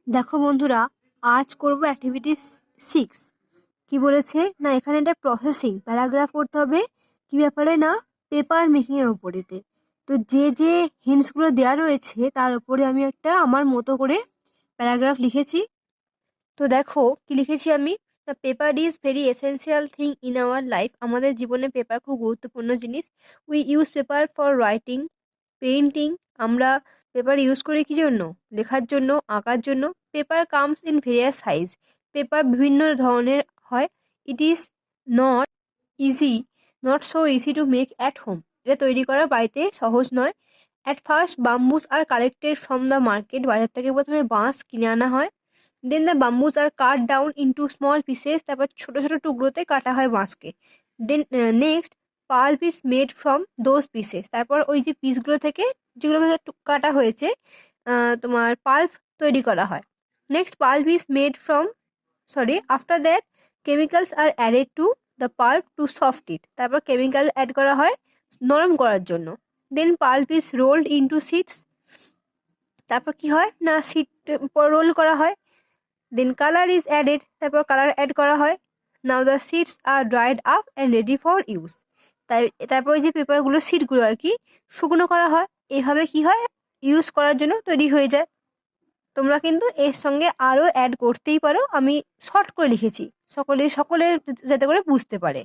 দেখো বন্ধুরা, আজ করব অ্যাক্টিভিটি 6। কি বলেছে না, এখানে একটা প্রসেসিং প্যারাগ্রাফ করতে হবে। কি ব্যাপারে না, পেপার মেকিং এর উপরেতে। তো যে যে হিন্টসগুলো দেওয়া রয়েছে তার উপরে আমি একটা আমার মতো করে প্যারাগ্রাফ লিখেছি। তো দেখো কি লিখেছি আমি। The paper is very essential thing in our life. আমাদের জীবনে পেপার খুব গুরুত্বপূর্ণ জিনিস। We use paper for writing, painting. আমরা পেপার ইউজ করি কি জন্য? লেখার জন্য, আঁকার জন্য। Paper comes in various size. Paper বিভিন্ন ধরনের হয়। It is not easy, not so easy to make at home. এটা তৈরি করা বাড়িতে সহজ নয়। At first bamboos are collected from the market. বাজার থেকে প্রথমে বাঁশ কিনে আনা হয়। Then the bamboos are cut down into small pieces. তারপর ছোট ছোট টুকরোতে কাটা হয় বাঁশকে। Then next pulp is made from those pieces. তারপর ওই যে পিসগুলো থেকে যেগুলো কাটা হয়েছে, তোমার পাল্প তৈরি করা হয়। Next pulp is made from, sorry, after that chemicals are added to the pulp to soft it. তারপর কেমিক্যাল অ্যাড করা হয় নরম করার জন্য। Then pulp is rolled into sheets. তারপর কি হয় না, সিড রোল করা হয়। Then colour is added. তারপর কালার অ্যাড করা হয়। Now the sheets are dried up and ready for use. তাই তারপর ওই যে পেপারগুলো, সিটগুলো আর কি, শুকনো করা হয়। এইভাবে কি হয়, ইউজ করার জন্য তৈরি হয়ে যায়। তোমরা কিন্তু এর সঙ্গে আরো অ্যাড করতেই পারো, আমি শর্ট করে লিখেছি সকলের সকলের যাতে করে বুঝতে পারে।